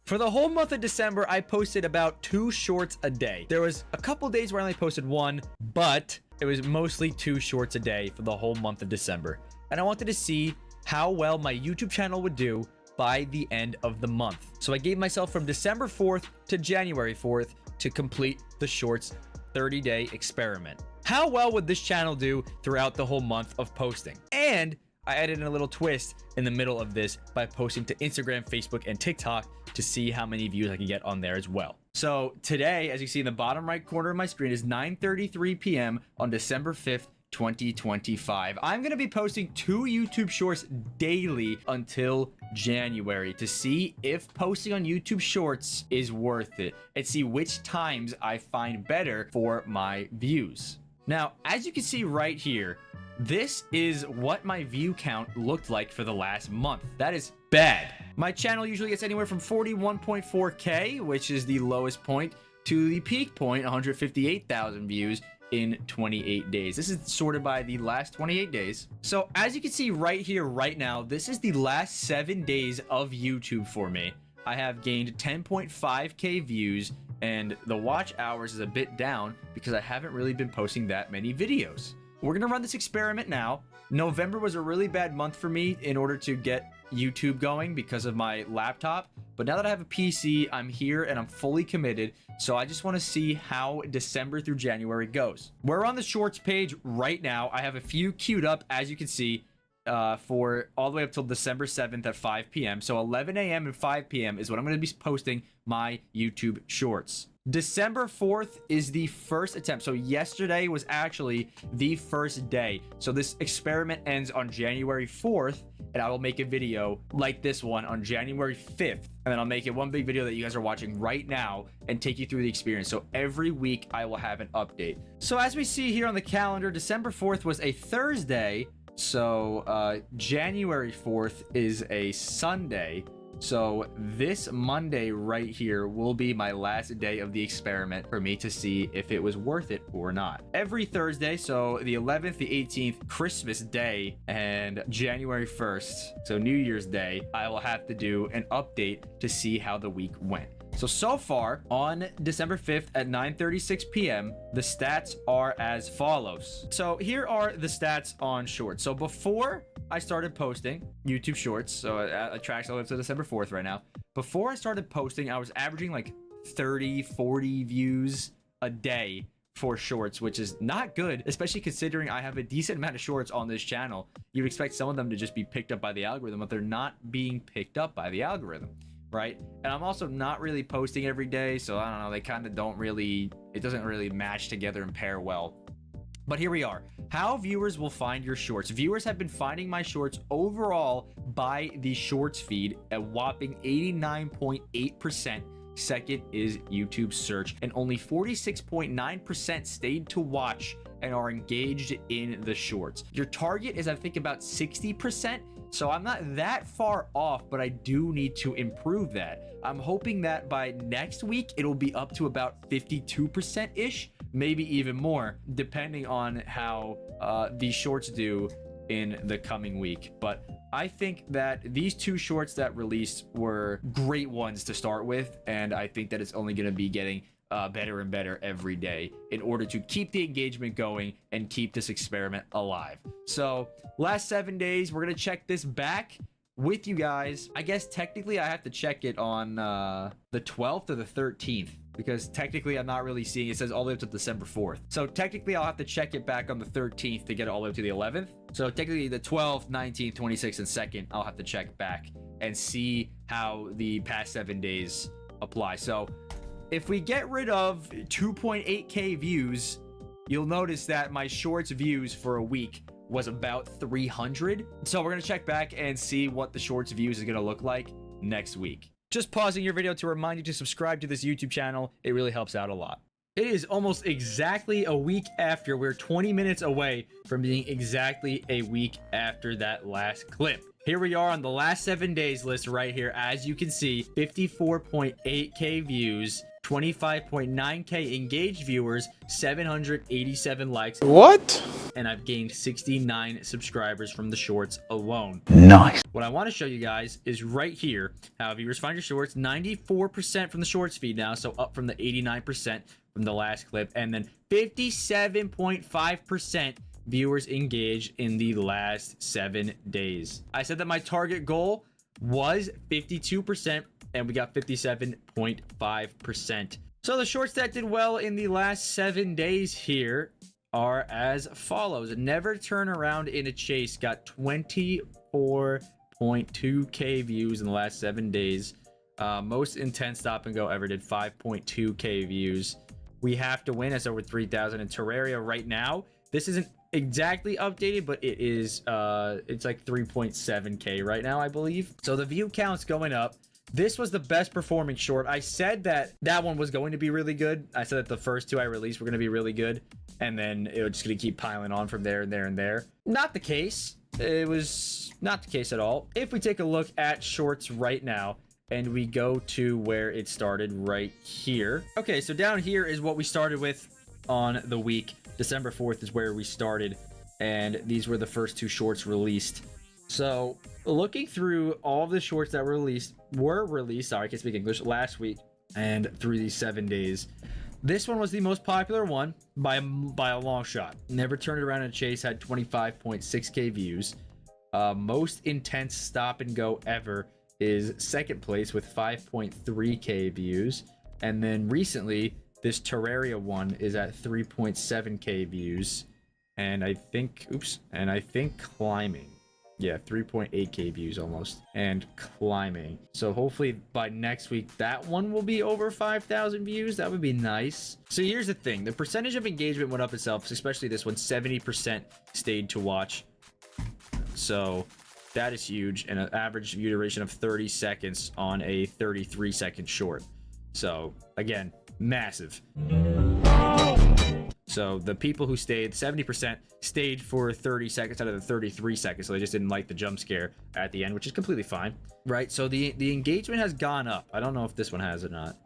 For the whole month of December, I posted about 2 shorts a day. There was a couple days where I only posted 1, but it was mostly 2 shorts a day for the whole month of December. And I wanted to see how well my YouTube channel would do by the end of the month. So I gave myself from December 4th to January 4th to complete the shorts 30-day experiment. How well would this channel do throughout the whole month of posting? And I added in a little twist in the middle of this by posting to Instagram, Facebook, and TikTok to see how many views I can get on there as well. So today, as you see in the bottom right corner of my screen, is 9:33 p.m. on December 5th, 2025. I'm going to be posting 2 YouTube shorts daily until January to see if posting on YouTube shorts is worth it and see which times I find better for my views. Now, as you can see right here, this is what my view count looked like for the last month. That is bad. My channel usually gets anywhere from 41.4K, which is the lowest point, to the peak point, 158,000 views in 28 days. This is sorted by the last 28 days. So as you can see right here, right now, this is the last 7 days of YouTube for me. I have gained 10.5K views, and the watch hours is a bit down because I haven't really been posting that many videos. We're gonna run this experiment now. November was a really bad month for me in order to get YouTube going because of my laptop. But now that I have a PC, I'm here and I'm fully committed. So I just want to see how December through January goes. We're on the shorts page right now. I have a few queued up, as you can see, for all the way up till December 7th at 5 p.m. So 11 a.m. and 5 p.m. is when I'm going to be posting my YouTube shorts. December 4th is the first attempt. So yesterday was actually the first day. So this experiment ends on January 4th, and I will make a video like this one on January 5th. And then I'll make it one big video that you guys are watching right now and take you through the experience. So every week I will have an update. So as we see here on the calendar, December 4th was a Thursday. So January 4th is a Sunday. So this Monday right here will be my last day of the experiment for me to see if it was worth it or not. Every Thursday, so the 11th, the 18th, Christmas Day, and January 1st, so New Year's Day, I will have to do an update to see how the week went. So far, on December 5th at 9:36 p.m., the stats are as follows. So here are the stats on shorts. So before I started posting YouTube shorts, so it tracks all the way up to December 4th right now. Before I started posting, I was averaging like 30, 40 views a day for shorts, which is not good, especially considering I have a decent amount of shorts on this channel. You'd expect some of them to just be picked up by the algorithm, but they're not being picked up by the algorithm. Right? And I'm also not really posting every day, so I don't know, they kind of don't really, it doesn't really match together and pair well. But here we are. How viewers will find your shorts. Viewers have been finding my shorts overall by the shorts feed at whopping 89.8%. Second is YouTube search, and only 46.9% stayed to watch and are engaged in the shorts. Your target is, I think, about 60%. So I'm not that far off, but I do need to improve that. I'm hoping that by next week, it'll be up to about 52%-ish, maybe even more, depending on how these shorts do in the coming week. But I think that these 2 shorts that released were great ones to start with, and I think that it's only going to be getting better and better every day in order to keep the engagement going and keep this experiment alive. So last 7 days, we're gonna check this back with you guys. I guess technically I have to check it on the 12th or the 13th, because technically I'm not really seeing, it says all the way up to December 4th. So technically I'll have to check it back on the 13th to get it all the way up to the 11th. So technically the 12th, 19th, 26th, and 2nd, I'll have to check back and see how the past 7 days apply. So if we get rid of 2.8K views, you'll notice that my shorts views for a week was about 300. So we're going to check back and see what the shorts views is going to look like next week. Just pausing your video to remind you to subscribe to this YouTube channel. It really helps out a lot. It is almost exactly a week after. We're 20 minutes away from being exactly a week after that last clip. Here we are on the last 7 days list right here. As you can see, 54.8K views, 25.9k engaged viewers, 787 likes. What? And I've gained 69 subscribers from the shorts alone. Nice. What I want to show you guys is right here how viewers find your shorts. 94% from the shorts feed now, so up from the 89% from the last clip, and then 57.5% viewers engaged in the last 7 days. I said that my target goal was 52%, and we got 57.5%. So the shorts that did well in the last 7 days here are as follows. Never Turn Around in a Chase got 24.2k views in the last 7 days. Most Intense Stop and Go ever did 5.2k views. We Have to Win has over 3,000. And Terraria right now, this isn't exactly updated, but it is it's like 3.7k right now, I believe. So the view count's going up. This was the best performing short. I said that one was going to be really good. I said that the first 2 I released were going to be really good, and then it was just going to keep piling on from there and there and there. Not the case. It was not the case at all. If we take a look at shorts right now and we go to where it started right here. Okay, so down here is what we started with on the week. December 4th is where we started, and these were the first 2 shorts released. So looking through all of the shorts that were released, sorry, I can't speak English, last week and through these 7 days, this one was the most popular one by a long shot. Never Turn It Around in a Chase had 25.6k views. Most Intense Stop and Go ever is second place with 5.3k views. And then recently, this Terraria one is at 3.7k views. And I think Climbing. Yeah, 3.8k views almost, and climbing. So hopefully by next week, that one will be over 5,000 views. That would be nice. So here's the thing. The percentage of engagement went up itself, especially this one. 70% stayed to watch. So that is huge. And an average view duration of 30 seconds on a 33-second short. So again, massive. So the people who stayed, 70% stayed for 30 seconds out of the 33 seconds. So they just didn't like the jump scare at the end, which is completely fine, right? So the engagement has gone up. I don't know if this one has or not.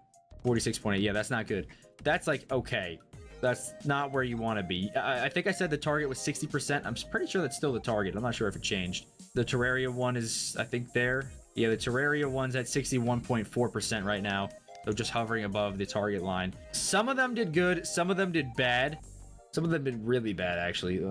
46.8. Yeah, that's not good. That's like, okay. That's not where you want to be. I think I said the target was 60%. I'm pretty sure that's still the target. I'm not sure if it changed. The Terraria one is, I think, there. Yeah, the Terraria one's at 61.4% right now. So just hovering above the target line. Some of them did good. Some of them did bad. Some of them did really bad, actually.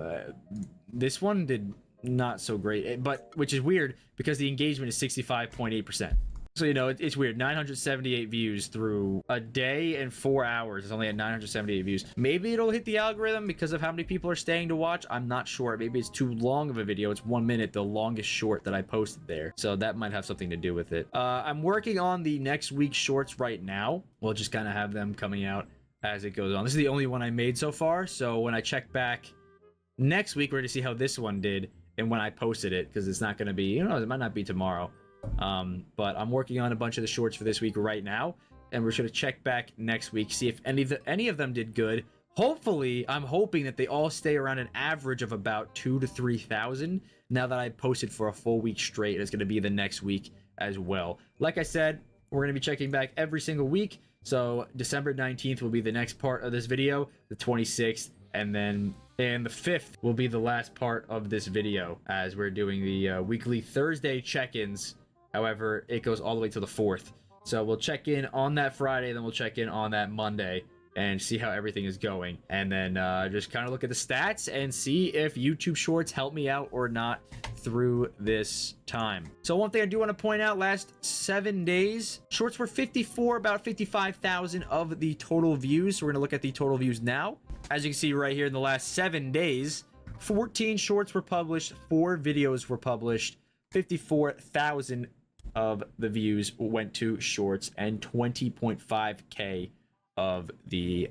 This one did not so great, but which is weird because the engagement is 65.8%. So, you know, it's weird. 978 views through a day and 4 hours. It's only at 978 views. Maybe it'll hit the algorithm because of how many people are staying to watch. I'm not sure. Maybe it's too long of a video. It's 1 minute, the longest short that I posted there. So that might have something to do with it. I'm working on the next week's shorts right now. We'll just kind of have them coming out as it goes on. This is the only one I made so far. So when I check back next week, we're going to see how this one did and when I posted it, because it's not going to be, you know, it might not be tomorrow. But I'm working on a bunch of the shorts for this week right now, and we're going to check back next week, see if any of them did good. Hopefully, I'm hoping that they all stay around an average of about 2,000 to 3,000 now that I posted for a full week straight, and it's going to be the next week as well. Like I said, we're going to be checking back every single week. So December 19th will be the next part of this video, the 26th, and then the 5th will be the last part of this video as we're doing the weekly Thursday check-ins. However, it goes all the way to the 4th. So we'll check in on that Friday, then we'll check in on that Monday and see how everything is going. And then just kind of look at the stats and see if YouTube Shorts help me out or not through this time. So one thing I do want to point out, last 7 days, Shorts were 54, about 55,000 of the total views. So we're going to look at the total views now. As you can see right here in the last 7 days, 14 Shorts were published, 4 videos were published, 54,000 of the views went to Shorts, and 20.5k of the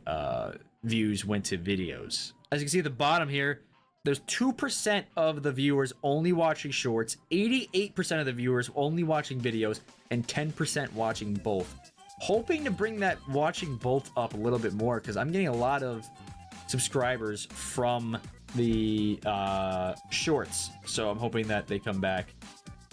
views went to videos. As you can see at the bottom here, there's 2% of the viewers only watching Shorts, 88% of the viewers only watching videos, and 10% watching both. Hoping to bring that watching both up a little bit more, because I'm getting a lot of subscribers from the Shorts. So I'm hoping that they come back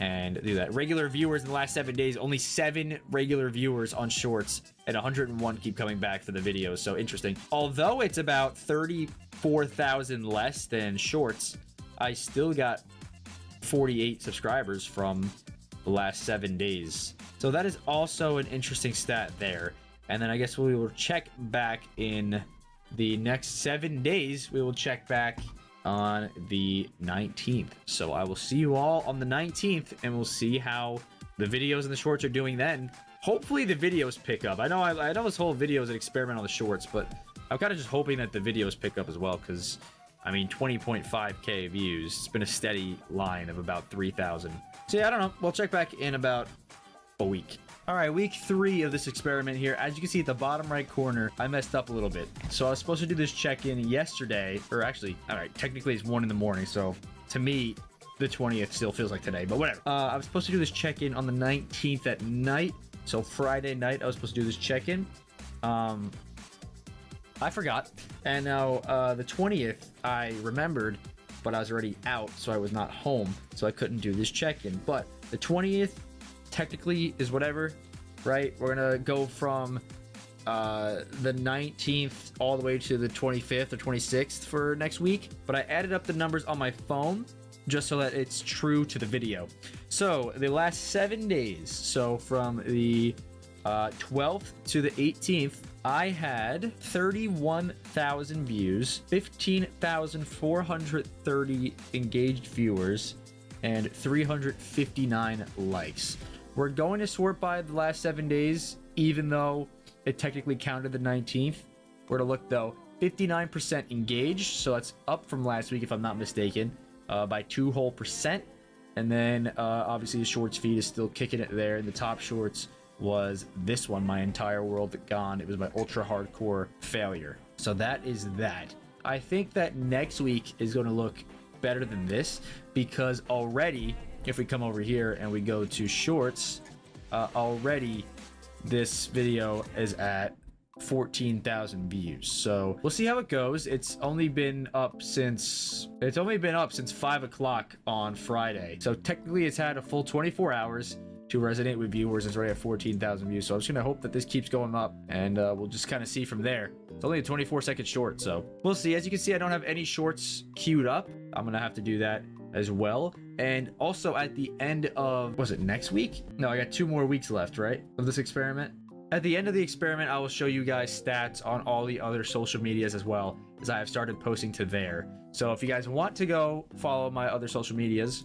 and do that. Regular viewers in the last 7 days, only 7 regular viewers on shorts, and 101 keep coming back for the videos. So interesting. Although it's about 34,000 less than shorts, I still got 48 subscribers from the last 7 days. So that is also an interesting stat there. And then I guess we will check back in the next 7 days. We will check back on the 19th. So I will see you all on the 19th, and we'll see how the videos and the shorts are doing then. Hopefully the videos pick up. I know this whole video is an experiment on the shorts, but I'm kind of just hoping that the videos pick up as well, because I mean 20.5k views. It's been a steady line of about 3,000. So yeah, I don't know. We'll check back in about a week. All right, week 3 of this experiment here. As you can see at the bottom right corner, I messed up a little bit. So I was supposed to do this check-in yesterday, or actually, all right, technically it's 1 in the morning. So to me, the 20th still feels like today, but whatever. I was supposed to do this check-in on the 19th at night. So Friday night, I was supposed to do this check-in. I forgot. And now the 20th, I remembered, but I was already out, so I was not home. So I couldn't do this check-in. But the 20th, technically is whatever, right? We're gonna go from the 19th all the way to the 25th or 26th for next week, but I added up the numbers on my phone just so that it's true to the video. So the last 7 days, so from the 12th to the 18th, I had 31,000 views, 15,430 engaged viewers, and 359 likes. We're going to sort by the last 7 days, even though it technically counted the 19th. We're to look though, 59% engaged, so that's up from last week if I'm not mistaken, by 2 whole percent. And then obviously the shorts feed is still kicking it there. And the top shorts was this one, My Entire World Gone. It was my ultra hardcore failure. So that is that. I think that next week is going to look better than this, because already, if we come over here and we go to shorts, already this video is at 14,000 views. So we'll see how it goes. It's only been up since 5 o'clock on Friday. So technically it's had a full 24 hours to resonate with viewers. It's already at 14,000 views. So I'm just gonna hope that this keeps going up, and we'll just kind of see from there. It's only a 24-second short, so we'll see. As you can see, I don't have any shorts queued up. I'm gonna have to do that as well. And also at the end of, was it next week? No, I got 2 more weeks left, right, of this experiment. At the end of the experiment, I will show you guys stats on all the other social medias as well, as I have started posting to there. So if you guys want to go follow my other social medias,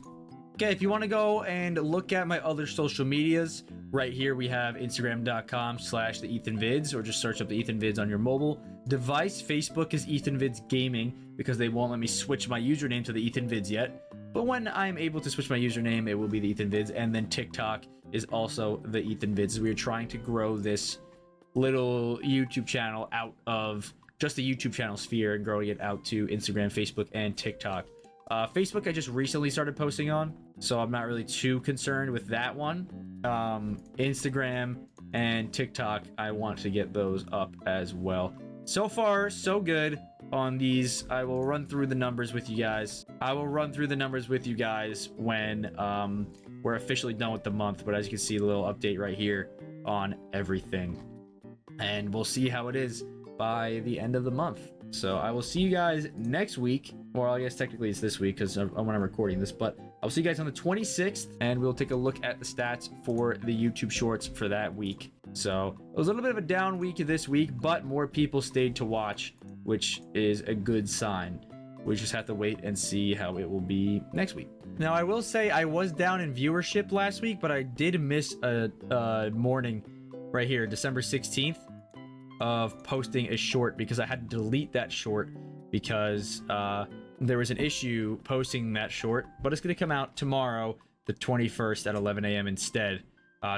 okay, if you want to go and look at my other social medias, right here we have Instagram.com/theethanvids, or just search up the Ethan Vids on your mobile device. Facebook is Ethan Vids Gaming, because they won't let me switch my username to the Ethan Vids yet. But when I'm able to switch my username, it will be the Ethan Vids. And then TikTok is also the Ethan Vids. We are trying to grow this little YouTube channel out of just the YouTube channel sphere and growing it out to Instagram, Facebook, and TikTok. Facebook, I just recently started posting on, so I'm not really too concerned with that one. Instagram and TikTok, I want to get those up as well. So far, so good on these. I will run through the numbers with you guys. When we're officially done with the month. But as you can see, a little update right here on everything. And we'll see how it is by the end of the month. So I will see you guys next week. Or I guess technically it's this week because when I'm recording this. But I'll see you guys on the 26th. And we'll take a look at the stats for the YouTube shorts for that week. So it was a little bit of a down week this week, but more people stayed to watch, which is a good sign. We just have to wait and see how it will be next week. Now, I will say I was down in viewership last week, but I did miss a morning right here, December 16th, of posting a short, because I had to delete that short because there was an issue posting that short, but it's going to come out tomorrow, the 21st at 11 a.m. instead.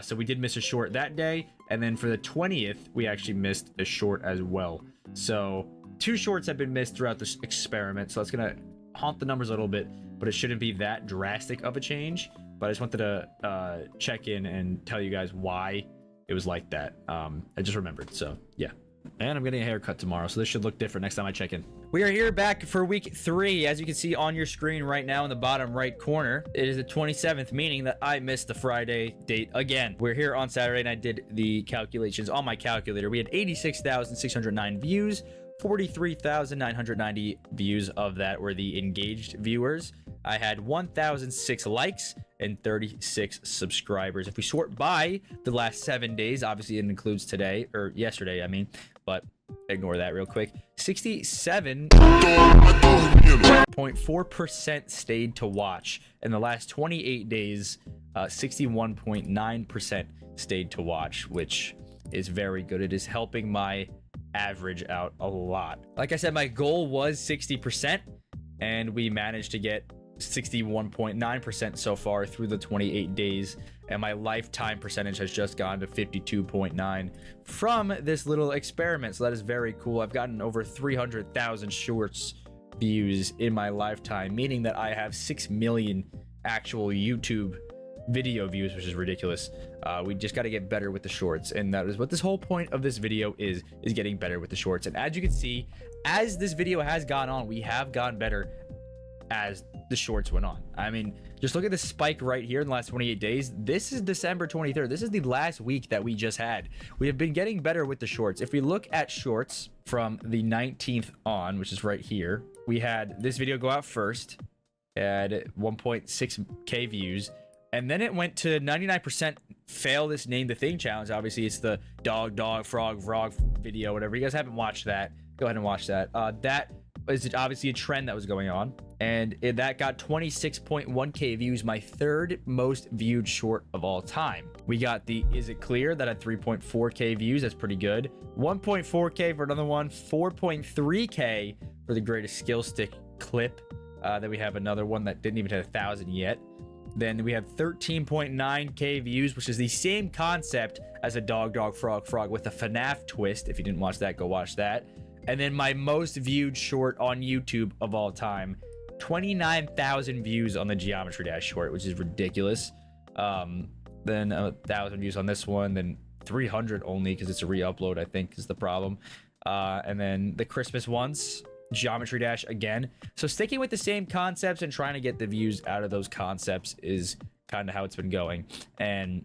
So we did miss a short that day, and then for the 20th, we actually missed a short as well. So 2 shorts have been missed throughout this experiment, so it's gonna haunt the numbers a little bit, but it shouldn't be that drastic of a change. But I just wanted to check in and tell you guys why it was like that. I just remembered, so yeah. And I'm getting a haircut tomorrow, so this should look different next time I check in. We are here back for week 3. As you can see on your screen right now in the bottom right corner, it is the 27th, meaning that I missed the Friday date again. We're here on Saturday and I did the calculations on my calculator. We had 86,609 views. 43,990 views of that were the engaged viewers. I had 1,006 likes and 36 subscribers. If we sort by the last 7 days, obviously it includes today, or yesterday, I mean, but ignore that real quick. 67.4% stayed to watch. In the last 28 days, 61.9% stayed to watch, which is very good. It is helping my average out a lot. Like I said, my goal was 60%, and we managed to get 61.9% so far through the 28 days, and my lifetime percentage has just gone to 52.9 from this little experiment. So that is very cool. I've gotten over 300,000 shorts views in my lifetime, meaning that I have 6 million actual YouTube video views, which is ridiculous. We just got to get better with the shorts, and that is what this whole point of this video is getting better with the shorts. And as you can see, as this video has gone on, we have gone better as the shorts went on. I mean, just look at this spike right here in the last 28 days. This is December 23rd. This is the last week that we just had. We have been getting better with the shorts. If we look at shorts from the 19th on, which is right here, we had this video go out first at 1.6k views, and then it went to 99% fail this name the thing challenge. Obviously, it's the dog, frog video, whatever. You guys haven't watched that, go ahead and watch that. That is obviously a trend that was going on, and that got 26.1k views, my third most viewed short of all time. We got the Is It Clear that had 3.4k views. That's pretty good. 1.4k for another one. 4.3k for the greatest skill stick clip. Then we have another one that didn't even hit 1,000 yet. Then we have 13.9k views, which is the same concept as a dog, frog with a FNAF twist. If you didn't watch that, go watch that. And then my most viewed short on YouTube of all time, 29,000 views on the Geometry Dash short, which is ridiculous. Then 1,000 views on this one, then 300 only because it's a re-upload, I think, is the problem. And then the Christmas ones, Geometry Dash again. So sticking with the same concepts and trying to get the views out of those concepts is kind of how it's been going. And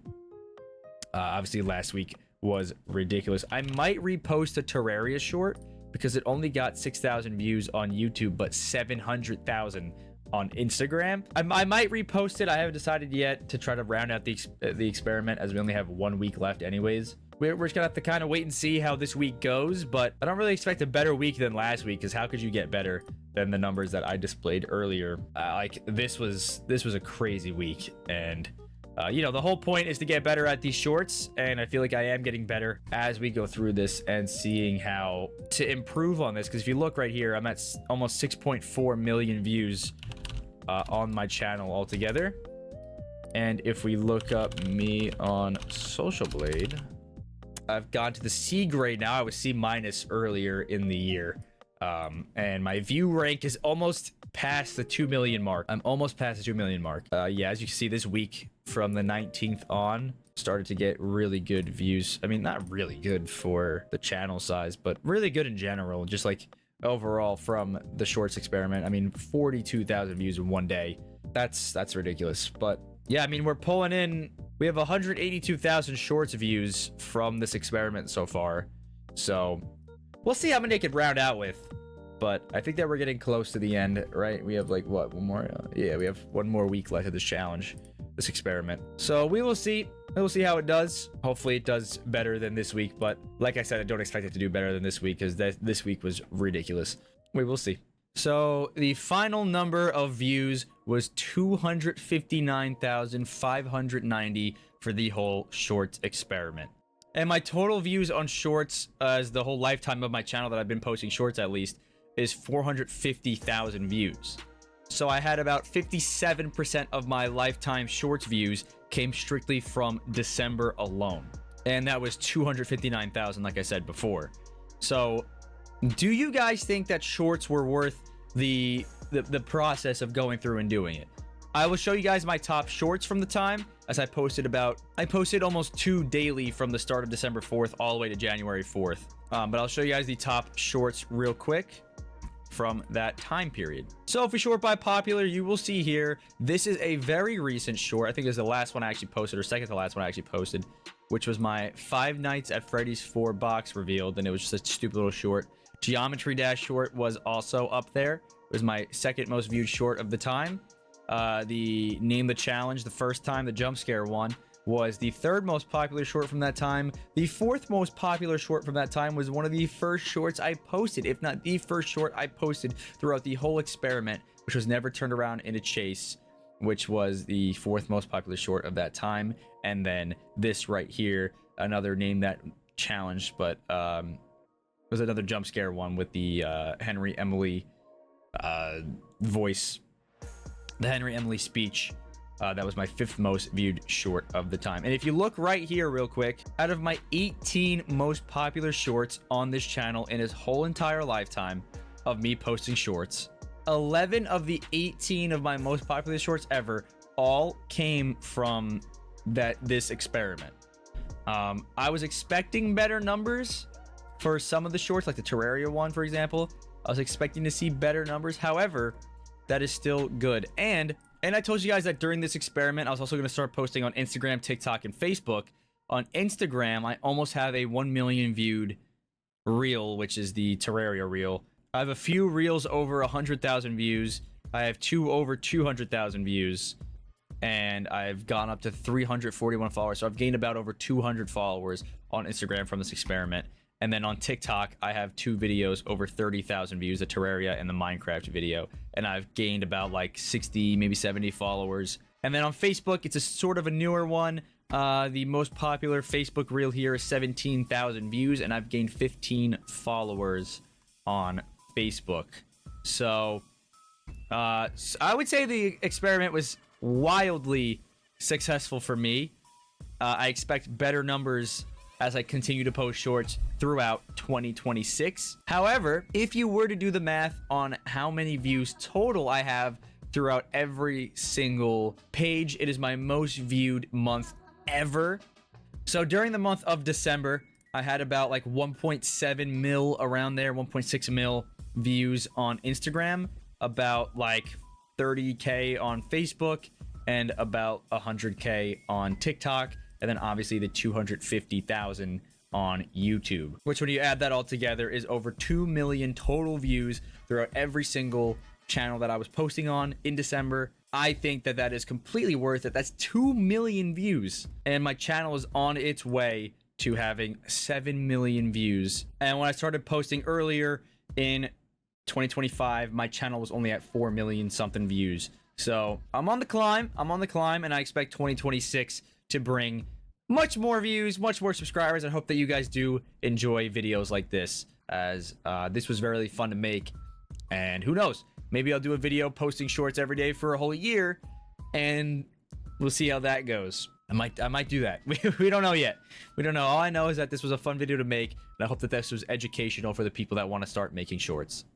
obviously last week was ridiculous. I might repost a Terraria short because it only got 6,000 views on YouTube, but 700,000 on Instagram. I might repost it. I haven't decided yet, to try to round out the experiment, as we only have 1 week left anyways. We're just gonna have to kind of wait and see how this week goes, but I don't really expect a better week than last week, because how could you get better than the numbers that I displayed earlier? Like this was a crazy week, and you know, the whole point is to get better at these shorts, and I feel like I am getting better as we go through this and seeing how to improve on this. Because if you look right here, I'm at almost 6.4 million views on my channel altogether. And if we look up me on Social Blade, I've gone to the C grade now. I was C- earlier in the year. And my view rank is almost past the 2 million mark. I'm almost past the 2 million mark. Yeah, as you can see, this week from the 19th on, started to get really good views. I mean, not really good for the channel size, but really good in general. Just like overall from the shorts experiment. I mean, 42,000 views in 1 day. That's ridiculous. But yeah, I mean, we're pulling in. We have 182,000 shorts views from this experiment so far. So we'll see how many I could round out with. But I think that we're getting close to the end, right? We have like, what, one more? Yeah, we have 1 more week left of this challenge, this experiment. So we will see. We'll see how it does. Hopefully it does better than this week. But like I said, I don't expect it to do better than this week, because this week was ridiculous. We will see. So the final number of views was 259,590 for the whole shorts experiment. And my total views on shorts, as the whole lifetime of my channel that I've been posting shorts at least, is 450,000 views. So I had about 57% of my lifetime shorts views came strictly from December alone. And that was 259,000, like I said before. So do you guys think that shorts were worth the process of going through and doing it? I will show you guys my top shorts from the time, as I posted almost 2 daily from the start of December 4th all the way to January 4th. But I'll show you guys the top shorts real quick from that time period. So if we short by popular, you will see here, this is a very recent short. I think it's the last one I actually posted, or second to last one I actually posted, which was my Five Nights at Freddy's 4 box revealed, and it was just a stupid little short. Geometry Dash short was also up there. It was my second most viewed short of the time. The Name the Challenge, the first time, the jump scare one, was the third most popular short from that time. The fourth most popular short from that time was one of the first shorts I posted, if not the first short I posted throughout the whole experiment, which was Never Turned Around in a Chase, which was the fourth most popular short of that time. And then this right here, another Name That Challenge, but was another jump scare one with the Henry Emily voice, the Henry Emily speech. That was my fifth most viewed short of the time. And if you look right here real quick, out of my 18 most popular shorts on this channel in its whole entire lifetime of me posting shorts, 11 of the 18 of my most popular shorts ever all came from this experiment. I was expecting better numbers for some of the shorts, like the Terraria one, for example. I was expecting to see better numbers. However, that is still good. And I told you guys that during this experiment, I was also going to start posting on Instagram, TikTok, and Facebook. On Instagram, I almost have a 1 million viewed reel, which is the Terraria reel. I have a few reels over 100,000 views. I have two over 200,000 views. And I've gone up to 341 followers. So I've gained about over 200 followers on Instagram from this experiment. And then on TikTok, I have two videos over 30,000 views, the Terraria and the Minecraft video. And I've gained about like 60, maybe 70 followers. And then on Facebook, it's a sort of a newer one. The most popular Facebook reel here is 17,000 views, and I've gained 15 followers on Facebook. So I would say the experiment was wildly successful for me. I expect better numbers as I continue to post shorts throughout 2026. However, if you were to do the math on how many views total I have throughout every single page, it is my most viewed month ever. So during the month of December, I had about like 1.7 mil around there, 1.6 mil views on Instagram, about like 30K on Facebook, and about 100K on TikTok. And then obviously the 250,000 on YouTube, which when you add that all together is over 2 million total views throughout every single channel that I was posting on in December. I think that that is completely worth it. That's 2 million views. And my channel is on its way to having 7 million views. And when I started posting earlier in 2025, my channel was only at 4 million something views. So I'm on the climb. And I expect 2026 to bring much more views, much more subscribers. I hope that you guys do enjoy videos like this, as this was very fun to make. And who knows, maybe I'll do a video posting shorts every day for a whole year, and we'll see how that goes. I might do that. We don't know yet. We don't know. All I know is that this was a fun video to make, and I hope that this was educational for the people that want to start making shorts.